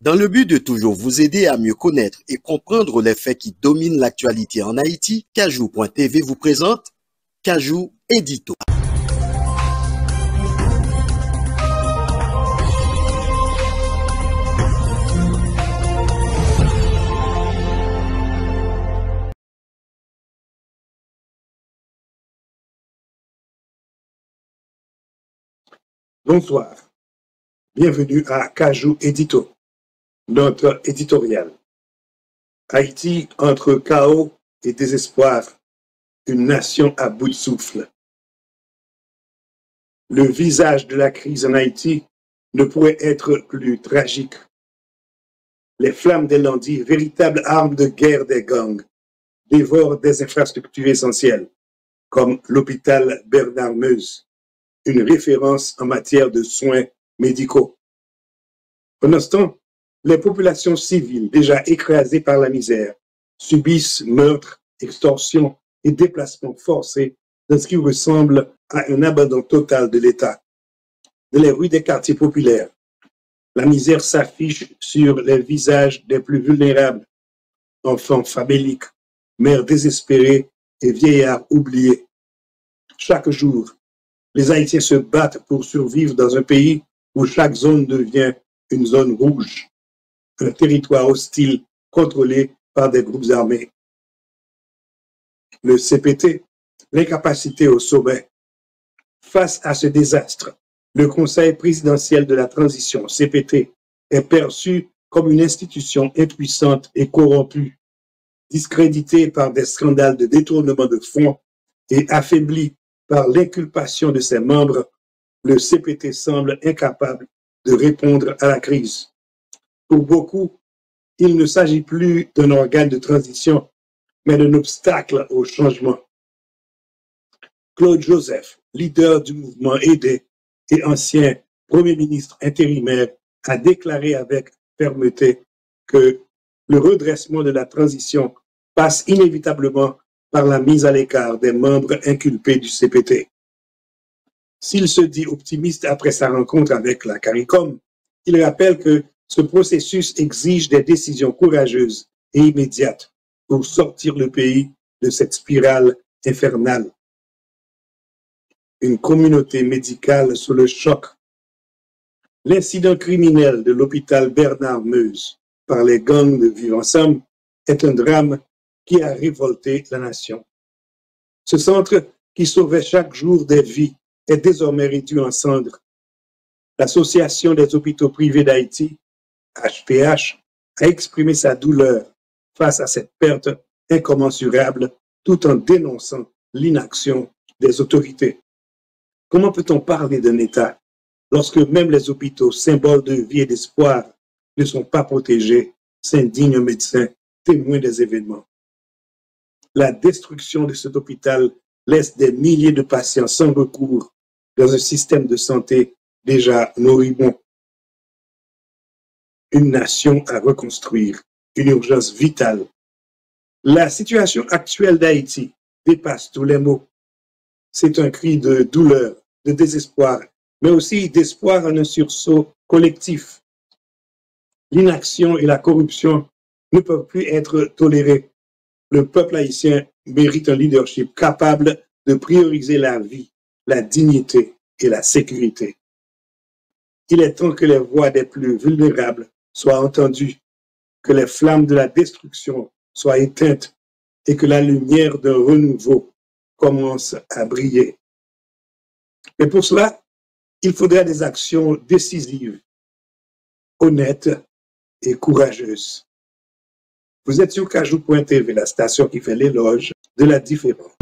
Dans le but de toujours vous aider à mieux connaître et comprendre les faits qui dominent l'actualité en Haïti, Kajou.tv vous présente Kajou Édito. Bonsoir, bienvenue à Kajou Édito, notre éditorial. Haïti entre chaos et désespoir, une nation à bout de souffle. Le visage de la crise en Haïti ne pourrait être plus tragique. Les flammes des lundis, véritables armes de guerre des gangs, dévorent des infrastructures essentielles, comme l'hôpital Bernard-Meuse, une référence en matière de soins médicaux. Pendant ce temps, les populations civiles, déjà écrasées par la misère, subissent meurtres, extorsions et déplacements forcés dans ce qui ressemble à un abandon total de l'État. Dans les rues des quartiers populaires, la misère s'affiche sur les visages des plus vulnérables, enfants faméliques, mères désespérées et vieillards oubliés. Chaque jour, les Haïtiens se battent pour survivre dans un pays où chaque zone devient une zone rouge, un territoire hostile contrôlé par des groupes armés. Le CPT, l'incapacité au sommet. Face à ce désastre, le Conseil présidentiel de la transition, CPT, est perçu comme une institution impuissante et corrompue, discréditée par des scandales de détournement de fonds et affaiblie par l'inculpation de ses membres. Le CPT semble incapable de répondre à la crise. Pour beaucoup, il ne s'agit plus d'un organe de transition, mais d'un obstacle au changement. Claude Joseph, leader du mouvement Aidé et ancien Premier ministre intérimaire, a déclaré avec fermeté que le redressement de la transition passe inévitablement par la mise à l'écart des membres inculpés du CPT. S'il se dit optimiste après sa rencontre avec la CARICOM, il rappelle que ce processus exige des décisions courageuses et immédiates pour sortir le pays de cette spirale infernale. Une communauté médicale sous le choc. L'incident criminel de l'hôpital Bernard-Meuse par les gangs de Vivre Ensemble est un drame qui a révolté la nation. Ce centre qui sauvait chaque jour des vies est désormais réduit en cendres. L'Association des hôpitaux privés d'Haïti, HPH, a exprimé sa douleur face à cette perte incommensurable tout en dénonçant l'inaction des autorités. Comment peut-on parler d'un État lorsque même les hôpitaux, symboles de vie et d'espoir, ne sont pas protégés, s'indigne un médecin, témoin des événements? La destruction de cet hôpital laisse des milliers de patients sans recours dans un système de santé déjà moribond. Une nation à reconstruire, une urgence vitale. La situation actuelle d'Haïti dépasse tous les mots. C'est un cri de douleur, de désespoir, mais aussi d'espoir en un sursaut collectif. L'inaction et la corruption ne peuvent plus être tolérées. Le peuple haïtien mérite un leadership capable de prioriser la vie, la dignité et la sécurité. Il est temps que les voix des plus vulnérables soient entendues, que les flammes de la destruction soient éteintes et que la lumière d'un renouveau commence à briller. Mais pour cela, il faudrait des actions décisives, honnêtes et courageuses. Vous êtes sur Kajou.tv, la station qui fait l'éloge de la différence.